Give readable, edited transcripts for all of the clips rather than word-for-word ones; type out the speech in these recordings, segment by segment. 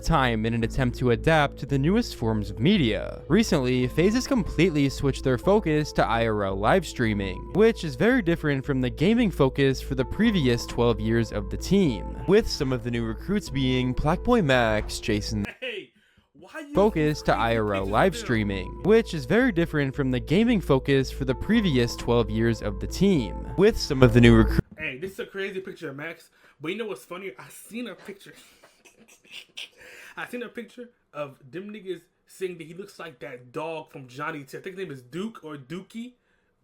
time in an attempt to adapt to the newest forms of media. Recently, Faze has completely switched their focus to IRL live streaming, which is very different from the gaming focus for the previous 12 years of the team, with some of the new recruits being Blackboy Max, Jason focus to IRL live streaming, which is very different from the gaming focus for the previous 12 years of the team, with some of the new recruits. Hey, this is a crazy picture of Max, but you know what's funny? I seen a picture of them niggas saying that he looks like that dog from Johnny Test. I think his name is Duke or Dookie.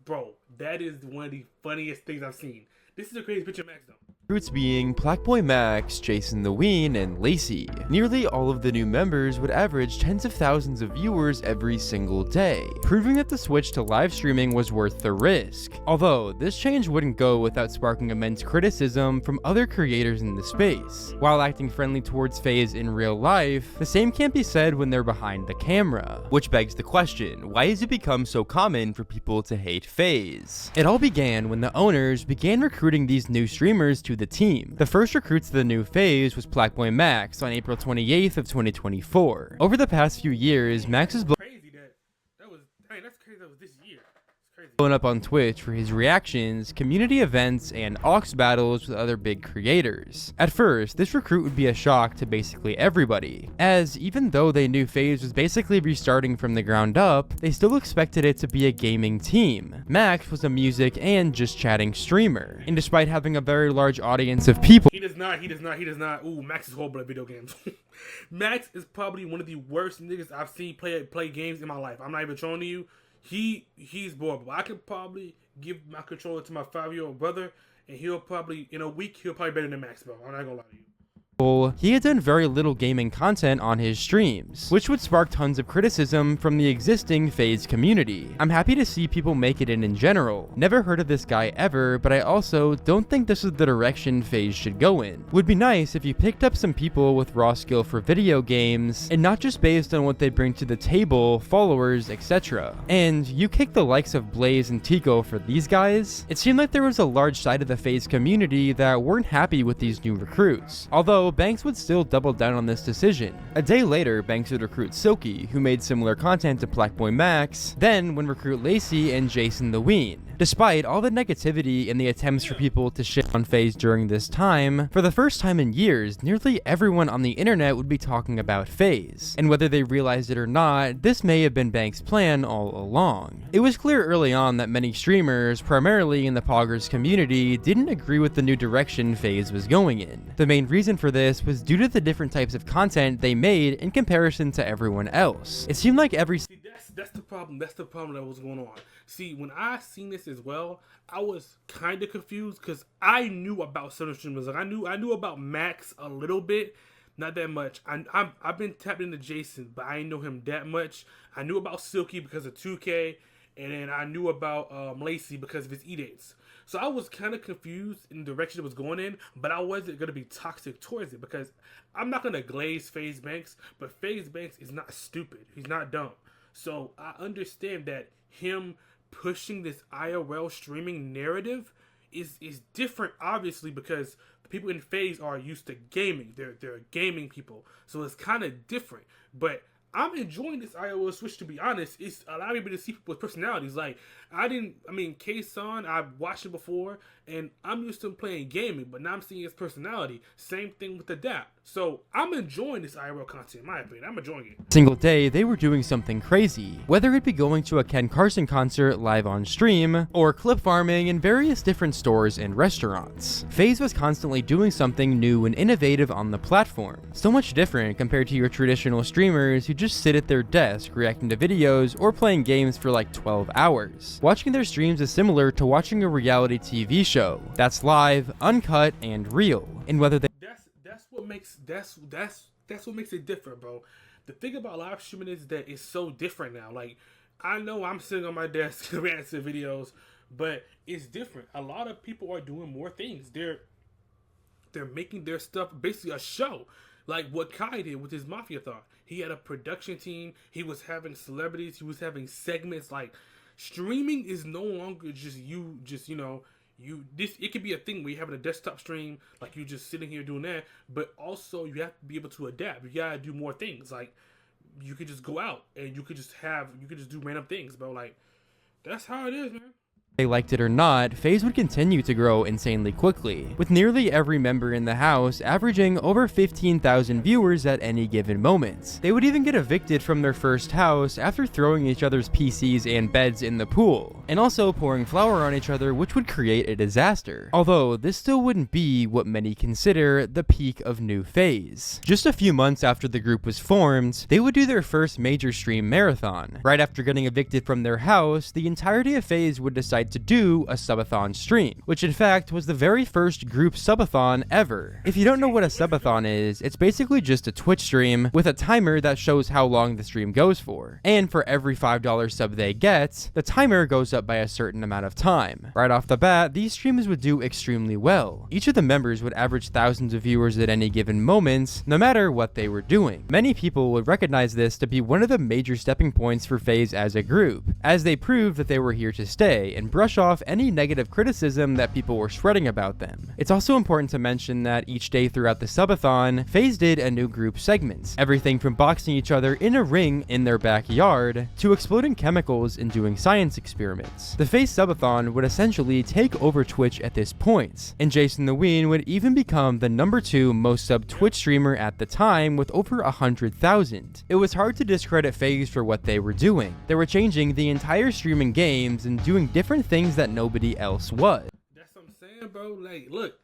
Bro, that is one of the funniest things I've seen. This is a crazy picture of Max though. Recruits being Blackboy Max, Jason the Ween, and Lacey. Nearly all of the new members would average tens of thousands of viewers every single day, proving that the switch to live streaming was worth the risk. Although, this change wouldn't go without sparking immense criticism from other creators in the space. While acting friendly towards Faze in real life, the same can't be said when they're behind the camera. Which begs the question, why has it become so common for people to hate Faze? It all began when the owners began recruiting these new streamers to the team. The first recruit to the new Faze was Blackboy Max on April 28th of 2024. Over the past few years, Max has that's crazy that was this year. Blown up on Twitch for his reactions, community events, and aux battles with other big creators. At first, this recruit would be a shock to basically everybody, as even though they knew Faze was basically restarting from the ground up, they still expected it to be a gaming team. Max was a music and just chatting streamer, and despite having a very large audience of people, He does not. Ooh, Max is horrible at video games. Max is probably one of the worst niggas I've seen play games in my life. I'm not even trolling you. He's horrible. I could probably give my controller to my 5-year-old brother, and he'll probably, in a week, he'll probably better than Max, bro. I'm not gonna lie to you. he had done very little gaming content on his streams, which would spark tons of criticism from the existing Faze community. I'm happy to see people make it in general. Never heard of this guy ever, but I also don't think this is the direction Faze should go in. Would be nice if you picked up some people with raw skill for video games, and not just based on what they bring to the table, followers, etc. And you kick the likes of Blaze and Tico for these guys? It seemed like there was a large side of the Faze community that weren't happy with these new recruits. Although Banks would still double down on this decision. A day later, Banks would recruit Silky, who made similar content to Blackboy Max, then would recruit Lacey and Jason the Ween. Despite all the negativity and the attempts for people to shit on Faze during this time, for the first time in years, nearly everyone on the internet would be talking about Faze. And whether they realized it or not, this may have been Banks' plan all along. It was clear early on that many streamers, primarily in the Poggers community, didn't agree with the new direction Faze was going in. The main reason for this was due to the different types of content they made in comparison to everyone else. It seemed like every That's the problem. That's the problem that was going on. See, when I seen this as well, I was kind of confused because I knew about certain streamers. Like I knew about Max a little bit, not that much. I've been tapped into Jason, but I didn't know him that much. I knew about Silky because of 2K, and then I knew about Lacey because of his edicts. So I was kind of confused in the direction it was going in, but I wasn't going to be toxic towards it because I'm not going to glaze Faze Banks, but Faze Banks is not stupid. He's not dumb. So I understand that him pushing this IRL streaming narrative is different, obviously, because the people in Faze are used to gaming. They're gaming people. So it's kind of different. But I'm enjoying this IRL switch, to be honest. It's allowing me to see people's personalities. Like, K-Son, I've watched it before, and I'm used to him playing gaming, but now I'm seeing his personality. Same thing with Adapt. So I'm enjoying this IRL content, in my opinion. I'm enjoying it. Single day, they were doing something crazy. Whether it be going to a Ken Carson concert live on stream, or clip farming in various different stores and restaurants. Faze was constantly doing something new and innovative on the platform. So much different compared to your traditional streamers who just sit at their desk reacting to videos or playing games for like 12 hours. Watching their streams is similar to watching a reality TV show that's live, uncut, and real. And whether they that's what makes it different, bro. The thing about live streaming is that it's so different now. Like, I know I'm sitting on my desk reacting to videos, but it's different. A lot of people are doing more things. They're making their stuff basically a show. Like what Kai did with his Mafia Thon. He had a production team. He was having celebrities. He was having segments. Like, streaming is no longer just you know, it could be a thing where you're having a desktop stream, like you just sitting here doing that, but also you have to be able to adapt. You gotta do more things. Like you could just go out and you could just do random things, bro. Like that's how it is, man. They liked it or not, Faze would continue to grow insanely quickly, with nearly every member in the house averaging over 15,000 viewers at any given moment. They would even get evicted from their first house after throwing each other's PCs and beds in the pool, and also pouring flour on each other, which would create a disaster. Although, this still wouldn't be what many consider the peak of New Faze. Just a few months after the group was formed, they would do their first major stream marathon. Right after getting evicted from their house, the entirety of Faze would decide to do a subathon stream, which in fact was the very first group subathon ever. If you don't know what a subathon is, it's basically just a Twitch stream with a timer that shows how long the stream goes for. And for every $5 sub they get, the timer goes up by a certain amount of time. Right off the bat, these streams would do extremely well. Each of the members would average thousands of viewers at any given moment, no matter what they were doing. Many people would recognize this to be one of the major stepping points for Faze as a group, as they proved that they were here to stay and brush off any negative criticism that people were spreading about them. It's also important to mention that each day throughout the subathon, Faze did a new group segment, everything from boxing each other in a ring in their backyard to exploding chemicals and doing science experiments. The Faze subathon would essentially take over Twitch at this point, and Jason the Ween would even become the #2 most subbed Twitch streamer at the time with over 100,000. It was hard to discredit Faze for what they were doing. They were changing the entire streaming games and doing different things that nobody else was. That's what I'm saying, bro. Like, look,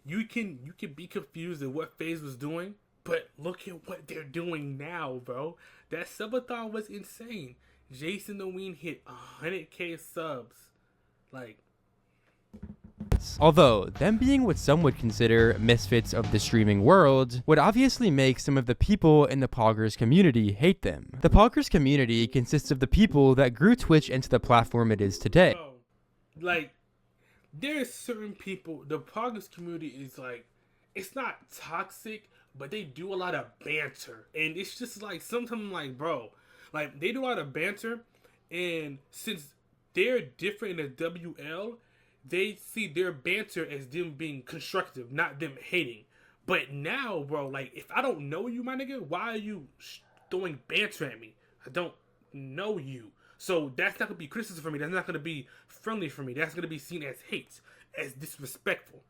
you can be confused at what Faze was doing, but look at what they're doing now, bro. That subathon was insane. Jason the Ween hit 100K subs. Like, although, them being what some would consider misfits of the streaming world would obviously make some of the people in the Poggers community hate them. The Poggers community consists of the people that grew Twitch into the platform it is today. bro, like, there's certain people, the Poggers community is like, it's not toxic, but they do a lot of banter. And it's just like, sometimes like, bro, like, they do a lot of banter, and since they're different in the WL, they see their banter as them being constructive, not them hating. But now, bro, like, if I don't know you, my nigga, why are you throwing banter at me? I don't know you. So that's not going to be criticism for me. That's not going to be friendly for me. That's going to be seen as hate, as disrespectful.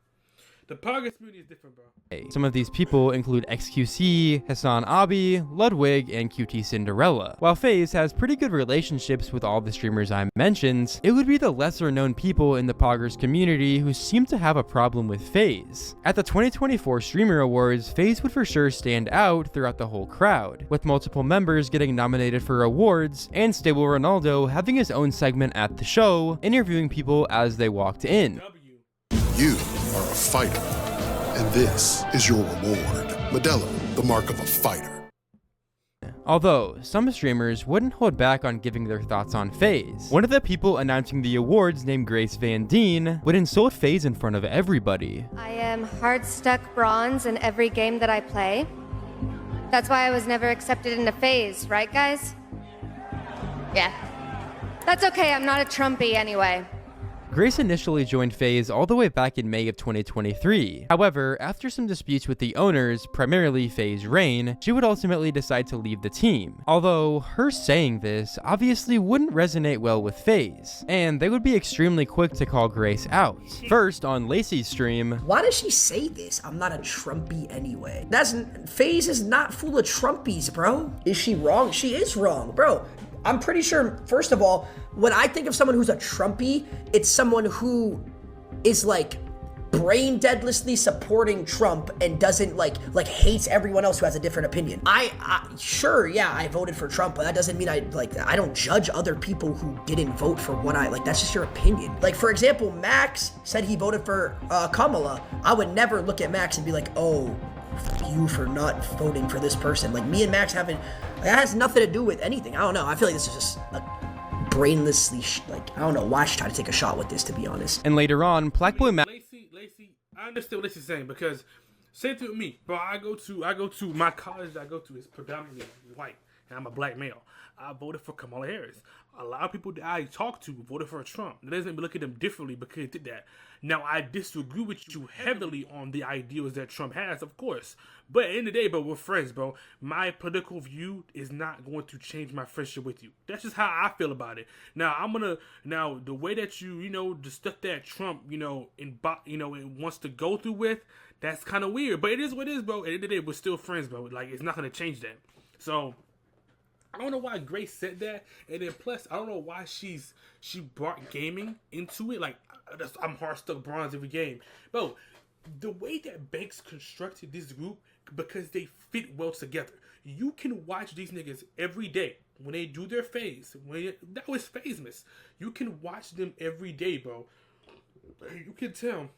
The Poggers community is different, bro. Some of these people include XQC, Hassan Abi, Ludwig, and QT Cinderella. While Faze has pretty good relationships with all the streamers I mentioned, it would be the lesser known people in the Poggers community who seem to have a problem with Faze. At the 2024 Streamer Awards, Faze would for sure stand out throughout the whole crowd, with multiple members getting nominated for awards, and Stable Ronaldo having his own segment at the show, interviewing people as they walked in. You are a fighter, and this is your reward. Modelo, the mark of a fighter. Although, some streamers wouldn't hold back on giving their thoughts on Faze. One of the people announcing the awards, named Grace Van Dien, would insult Faze in front of everybody. I am hard-stuck bronze in every game that I play. That's why I was never accepted into Faze, right guys? Yeah. That's okay, I'm not a Trumpy anyway. Grace initially joined Faze all the way back in May of 2023. However, after some disputes with the owners, primarily Faze Rain, she would ultimately decide to leave the team. Although, her saying this obviously wouldn't resonate well with Faze, and they would be extremely quick to call Grace out. First, on Lacey's stream, why does she say this? I'm not a Trumpy anyway. Faze is not full of Trumpies, bro. Is she wrong? She is wrong, bro. I'm pretty sure, first of all, when I think of someone who's a Trumpy, it's someone who is like brain deadlessly supporting Trump and doesn't like hates everyone else who has a different opinion. Sure, yeah, I voted for Trump, but that doesn't mean I don't judge other people who didn't vote for what that's just your opinion. Like, for example, Max said he voted for Kamala. I would never look at Max and be like, oh, you for not voting for this person. Like, me and Max haven't, that has nothing to do with anything. I don't know. I feel like this is just brainlessly, I don't know why I should try to take a shot with this, to be honest. And later on, Blackboy Matt. Lacey, I understand what Lacey's saying, because same thing with me, bro. I go to my college that I go to is predominantly white. and I'm a black male. I voted for Kamala Harris. A lot of people that I talk to voted for Trump. That doesn't look at them differently because he did that. Now, I disagree with you heavily on the ideals that Trump has, of course. But at the end of the day, bro, we're friends, bro. My political view is not going to change my friendship with you. That's just how I feel about it. Now, the way that the stuff that Trump, it wants to go through with, that's kind of weird. But it is what it is, bro. At the end of the day, we're still friends, bro. Like, it's not going to change that. So, I don't know why Grace said that, and then plus I don't know why she brought gaming into it. Like, I'm hard stuck bronze every game, bro. The way that Banks constructed this group, because they fit well together. You can watch these niggas every day when they do their phase. That was Phasemas. You can watch them every day, bro. You can tell.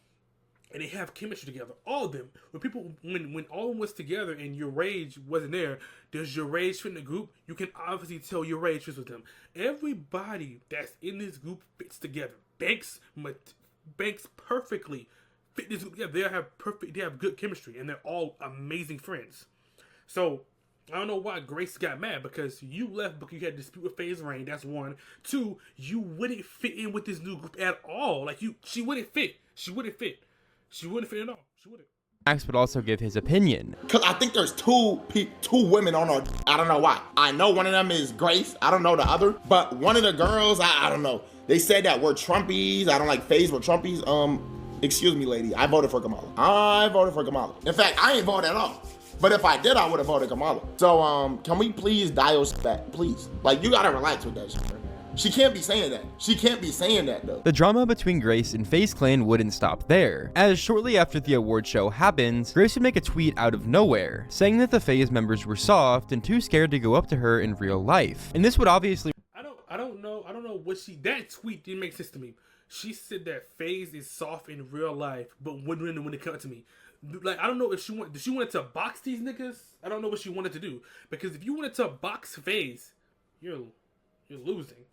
And they have chemistry together. All of them. When all of them was together and your rage wasn't there, does your rage fit in the group? You can obviously tell your rage fits with them. Everybody that's in this group fits together. Banks perfectly fit this group together. They have good chemistry, and they're all amazing friends. So I don't know why Grace got mad, because you left because you had a dispute with Faze Rain. That's one. Two, you wouldn't fit in with this new group at all. Like, she wouldn't fit. She wouldn't fit. She wouldn't fit at all. She wouldn't. Max would also give his opinion. Cause I think there's two women on our. I don't know why. I know one of them is Grace. I don't know the other. But one of the girls, I don't know. They said that we're Trumpies. I don't like Faze. We're Trumpies. Excuse me, lady. I voted for Kamala. In fact, I ain't voted at all. But if I did, I would have voted Kamala. So can we please dial back, please? Like, you gotta relax with that shit. She can't be saying that. Though. The drama between Grace and FaZe Clan wouldn't stop there, as shortly after the award show happened, Grace would make a tweet out of nowhere, saying that the FaZe members were soft and too scared to go up to her in real life. And this would obviously... I don't know what that tweet didn't make sense to me. She said that FaZe is soft in real life, but when it comes to me. Like, I don't know if did she wanted to box these niggas? I don't know what she wanted to do. Because if you wanted to box FaZe, you're losing.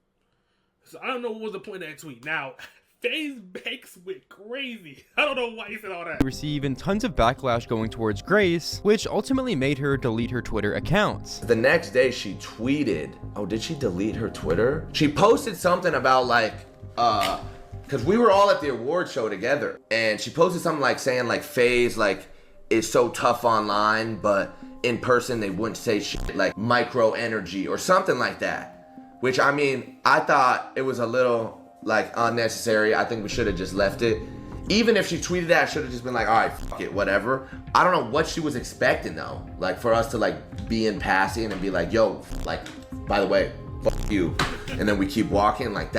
So I don't know what was the point of that tweet. Now, FaZe Banks went crazy. I don't know why he said all that. Receiving tons of backlash going towards Grace, which ultimately made her delete her Twitter accounts. The next day she tweeted, oh, did she delete her Twitter? She posted something about like, because we were all at the award show together, and she posted something like saying like FaZe like is so tough online, but in person they wouldn't say shit, like micro energy or something like that. Which, I mean, I thought it was a little, like, unnecessary. I think we should have just left it. Even if she tweeted that, I should have just been like, all right, fuck it, whatever. I don't know what she was expecting, though. Like, for us to, like, be in passing and be like, yo, like, by the way, fuck you. And then we keep walking. Like,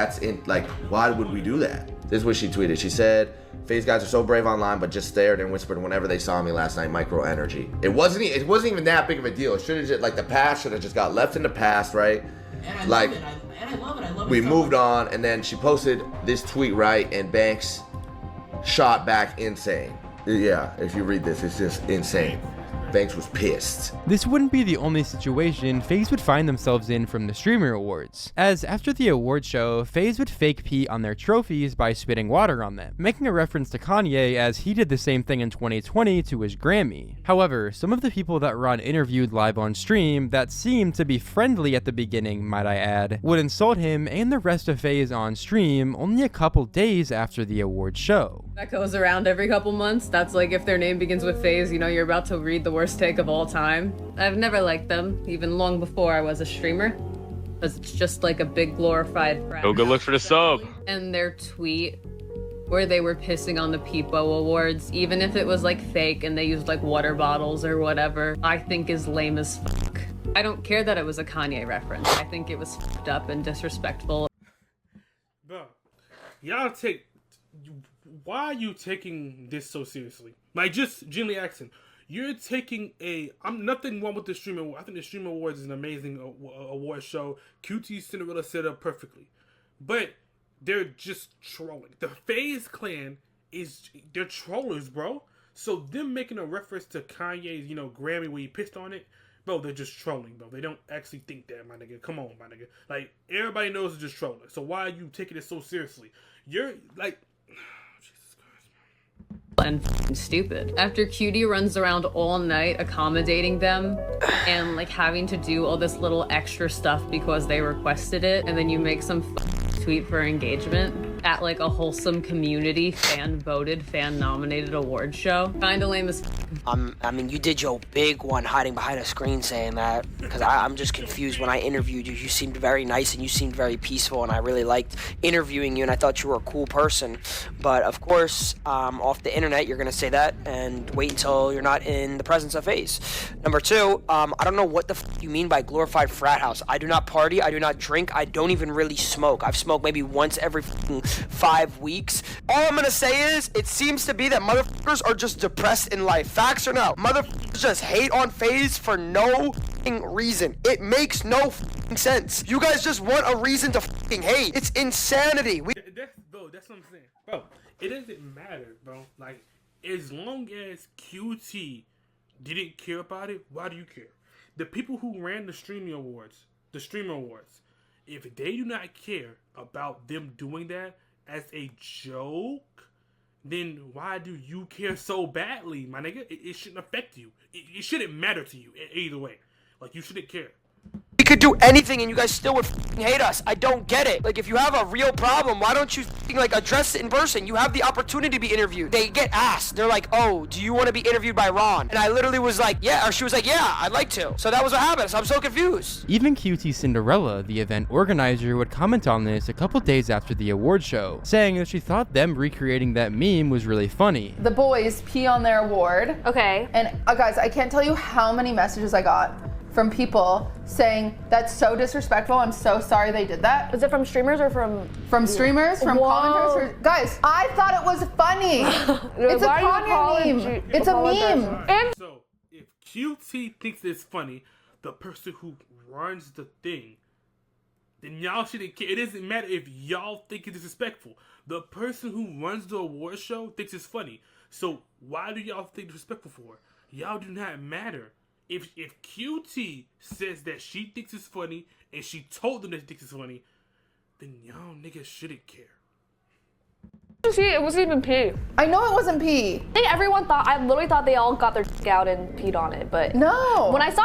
why would we do that? This is what she tweeted. She said, FaZe guys are so brave online, but just stared and whispered whenever they saw me last night, micro energy. It wasn't even that big of a deal. It should have just, like, the past should have just got left in the past, right? And I like, love it. I love it. We moved on, and then she posted this tweet, right? And Banks shot back insane. Yeah, if you read this, it's just insane. Banks was pissed. This wouldn't be the only situation FaZe would find themselves in from the Streamer Awards, as after the award show, FaZe would fake pee on their trophies by spitting water on them, making a reference to Kanye as he did the same thing in 2020 to his Grammy. However, some of the people that Ron interviewed live on stream that seemed to be friendly at the beginning, might I add, would insult him and the rest of FaZe on stream only a couple days after the award show. That goes around every couple months. That's like if their name begins with FaZe, you know you're about to read the worst take of all time. I've never liked them, even long before I was a streamer, because it's just like a big glorified frat. Oh, go look for the sub. And their tweet where they were pissing on the Peepo Awards, even if it was like fake and they used like water bottles or whatever, I think is lame as fuck. I don't care that it was a Kanye reference. I think it was fucked up and disrespectful. Bro, why are you taking this so seriously? Like, just genuinely asking. You're taking I'm nothing wrong with the Streamer Awards. I think the Streamer Awards is an amazing award show. QT Cinderella set up perfectly. But they're just trolling. The FaZe Clan they're trollers, bro. So them making a reference to Kanye's, Grammy where he pissed on it, bro, they're just trolling, bro. They don't actually think that, my nigga. Come on, my nigga. Like, everybody knows it's just trolling. So why are you taking it so seriously? You're like, Jesus Christ, man. and f***ing stupid. After Cutie runs around all night accommodating them and like having to do all this little extra stuff because they requested it, and then you make some tweet for engagement at like a wholesome community fan-voted, fan-nominated award show. Kinda lame as I mean, you did your big one hiding behind a screen saying that, because I'm just confused. When I interviewed you, you seemed very nice and you seemed very peaceful, and I really liked interviewing you, and I thought you were a cool person. But of course, off the internet, you're gonna say that and wait until you're not in the presence of Faze. Number two, I don't know what the you mean by glorified frat house. I do not party, I do not drink, I don't even really smoke. I've smoked maybe once every 5 weeks. All I'm gonna say is, it seems to be that motherfuckers are just depressed in life. Facts or no? Motherfuckers just hate on Faze for no reason. It makes no sense. You guys just want a reason to hate. It's insanity. That's what I'm saying. Bro, it doesn't matter, bro. Like, as long as QT didn't care about it, why do you care? The people who ran the streamer awards, if they do not care about them doing that as a joke, then why do you care so badly, my nigga? It shouldn't affect you. It shouldn't matter to you either way. Like, you shouldn't care. We could do anything and you guys still would hate us. I don't get it. Like, if you have a real problem, why don't you like address it in person? You have the opportunity to be interviewed. They get asked. They're like, oh, do you want to be interviewed by Ron? And I literally was like, yeah. Or she was like, yeah, I'd like to. So that was what happened. So I'm so confused. Even QT Cinderella, the event organizer, would comment on this a couple days after the award show, saying that she thought them recreating that meme was really funny. The boys pee on their award. Okay. And guys, I can't tell you how many messages I got from people saying that's so disrespectful. I'm so sorry they did that. Is it from streamers or from streamers, from commenters? Guys, I thought it was funny. It's a Kanye meme. It's a meme. So if QT thinks it's funny, the person who runs the thing, then y'all shouldn't care. It doesn't matter if y'all think it's disrespectful. The person who runs the award show thinks it's funny. So why do y'all think it's disrespectful for? Y'all do not matter. If QT says that she thinks it's funny and she told them that she thinks it's funny, then y'all niggas shouldn't care. It wasn't even pee. I know it wasn't pee. I think everyone thought, I literally thought they all got their dick out and peed on it, but no. When I saw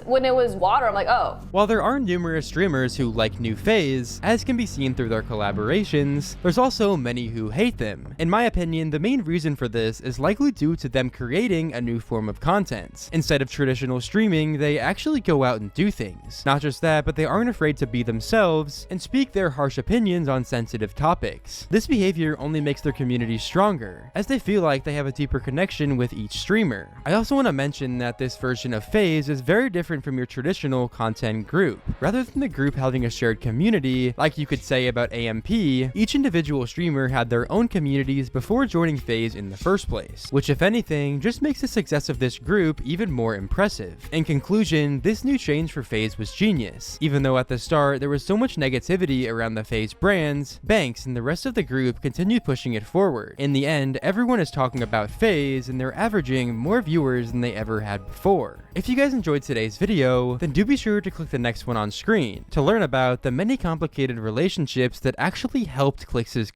when it was water, I'm like, oh. While there are numerous streamers who like new Faze, as can be seen through their collaborations, there's also many who hate them. In my opinion, the main reason for this is likely due to them creating a new form of content. Instead of traditional streaming, they actually go out and do things. Not just that, but they aren't afraid to be themselves and speak their harsh opinions on sensitive topics. This behavior only makes their community stronger, as they feel like they have a deeper connection with each streamer. I also want to mention that this version of Faze is very different from your traditional content group. Rather than the group having a shared community, like you could say about AMP, each individual streamer had their own communities before joining Faze in the first place, which if anything, just makes the success of this group even more impressive. In conclusion, this new change for Faze was genius. Even though at the start there was so much negativity around the Faze brands, Banks and the rest of the group continued pushing it forward. In the end, everyone is talking about Faze and they're averaging more viewers than they ever had before. If you guys enjoyed today's video, then do be sure to click the next one on screen to learn about the many complicated relationships that actually helped Clix's.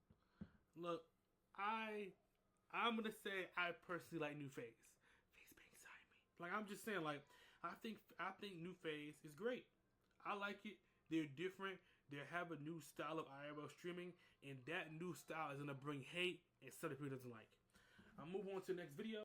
Look, I'm gonna say I personally like new Faze. Faze been inside me. Like, I'm just saying, like, I think new Faze is great. I like it. They're different. They have a new style of IRL streaming, and that new style is gonna bring hate and stuff that people doesn't like. I'll move on to the next video.